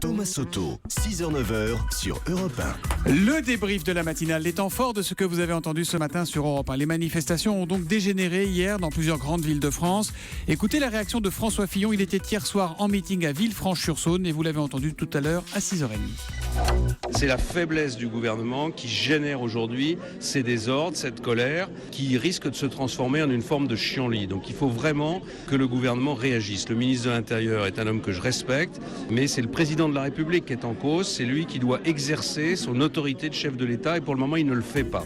Thomas Soto, 6h-9h sur Europe 1. Le débrief de la matinale, les temps forts de ce que vous avez entendu ce matin sur Europe 1. Les manifestations ont donc dégénéré hier dans plusieurs grandes villes de France. Écoutez la réaction de François Fillon. Il était hier soir en meeting à Villefranche-sur-Saône et vous l'avez entendu tout à l'heure à 6h30. C'est la faiblesse du gouvernement qui génère aujourd'hui ces désordres, cette colère, qui risque de se transformer en une forme de chienlit. Donc il faut vraiment que le gouvernement réagisse. Le ministre de l'Intérieur est un homme que je respecte, mais c'est le président de la République qui est en cause. C'est lui qui doit exercer son autorité de chef de l'État et pour le moment, il ne le fait pas.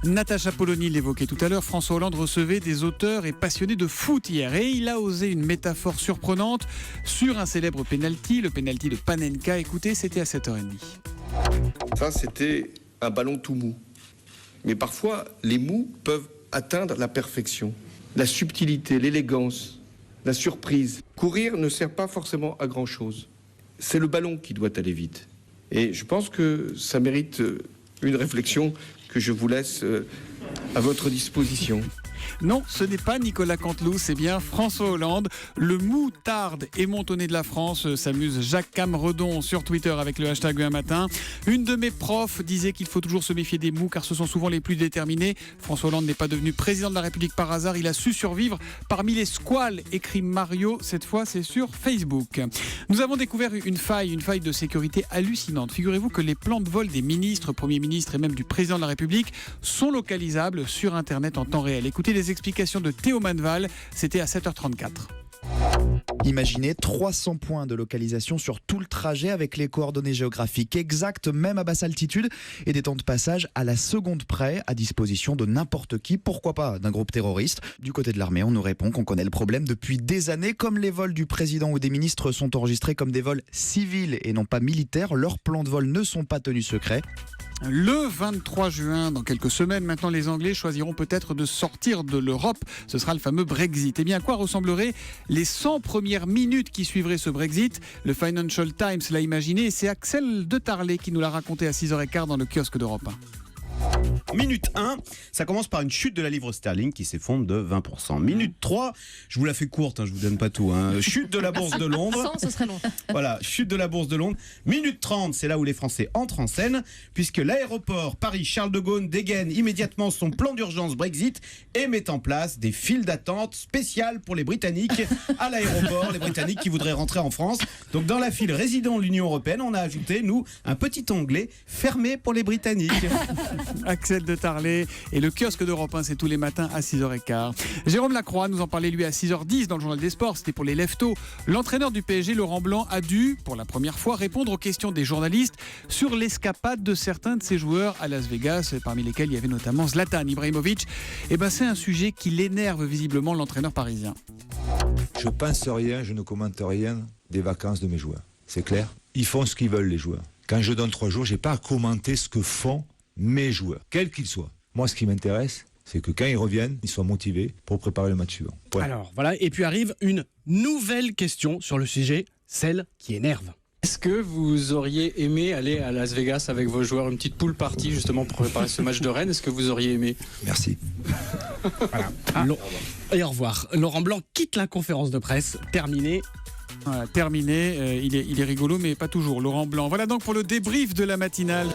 Natacha Polony l'évoquait tout à l'heure, François Hollande recevait des auteurs et passionnés de foot hier et il a osé une métaphore surprenante sur un célèbre penalty, le penalty de Panenka. Écoutez, c'était à 7h30. Ça, c'était un ballon tout mou. Mais parfois, les mous peuvent atteindre la perfection, la subtilité, l'élégance, la surprise. Courir ne sert pas forcément à grand-chose. C'est le ballon qui doit aller vite. Et je pense que ça mérite une réflexion que je vous laisse à votre disposition. Non, ce n'est pas Nicolas Canteloup, c'est bien François Hollande. Le moutarde et montonné de la France s'amuse Jacques Cameredon sur Twitter avec le hashtag un matin. Une de mes profs disait qu'il faut toujours se méfier des mous car ce sont souvent les plus déterminés. François Hollande n'est pas devenu président de la République par hasard, il a su survivre parmi les squales, écrit Mario, cette fois c'est sur Facebook. Nous avons découvert une faille de sécurité hallucinante. Figurez-vous que les plans de vol des ministres, premiers ministres et même du président de la République sont localisables sur Internet en temps réel. Écoutez les explications de Théo Manval, c'était à 7h34. Imaginez 300 points de localisation sur tout le trajet avec les coordonnées géographiques exactes, même à basse altitude, et des temps de passage à la seconde près, à disposition de n'importe qui, pourquoi pas d'un groupe terroriste. Du côté de l'armée, on nous répond qu'on connaît le problème depuis des années. Comme les vols du président ou des ministres sont enregistrés comme des vols civils et non pas militaires, leurs plans de vol ne sont pas tenus secrets. Le 23 juin, dans quelques semaines, maintenant les Anglais choisiront peut-être de sortir de l'Europe. Ce sera le fameux Brexit. Eh bien, à quoi ressembleraient les 100 premières minutes qui suivraient ce Brexit ? Le Financial Times l'a imaginé et c'est Axel de Tarlet qui nous l'a raconté à 6h15 dans le kiosque d'Europe 1. Minute 1, ça commence par une chute de la livre sterling qui s'effondre de 20%. Minute 3, je vous la fais courte, je vous donne pas tout. Chute de la bourse de Londres. Ce serait long. Voilà, chute de la bourse de Londres. Minute 30, c'est là où les Français entrent en scène, puisque l'aéroport Paris-Charles de Gaulle dégaine immédiatement son plan d'urgence Brexit et met en place des files d'attente spéciales pour les Britanniques à l'aéroport, les Britanniques qui voudraient rentrer en France. Donc dans la file résident de l'Union Européenne, on a ajouté, nous, un petit onglet fermé pour les Britanniques. Axel de Tarlet et le kiosque d'Europe 1, c'est tous les matins à 6h15. Jérôme Lacroix nous en parlait lui à 6h10 dans le journal des sports, c'était pour les leftos. L'entraîneur du PSG, Laurent Blanc, a dû, pour la première fois, répondre aux questions des journalistes sur l'escapade de certains de ses joueurs à Las Vegas, parmi lesquels il y avait notamment Zlatan Ibrahimovic. Et c'est un sujet qui l'énerve visiblement l'entraîneur parisien. Je pense rien, je ne commente rien des vacances de mes joueurs. C'est clair ? Ils font ce qu'ils veulent, les joueurs. Quand je donne 3 jours, je n'ai pas à commenter ce que font mes joueurs, quels qu'ils soient. Moi, ce qui m'intéresse, c'est que quand ils reviennent, ils soient motivés pour préparer le match suivant. Point. Alors, voilà. Et puis arrive une nouvelle question sur le sujet, celle qui énerve. Est-ce que vous auriez aimé aller à Las Vegas avec vos joueurs, une petite pool party justement pour préparer ce match de Rennes ? Est-ce que vous auriez aimé ? Merci. Voilà. Et au revoir. Laurent Blanc quitte la conférence de presse. Terminé. Voilà, terminé. Il est rigolo, mais pas toujours. Laurent Blanc. Voilà donc pour le débrief de la matinale.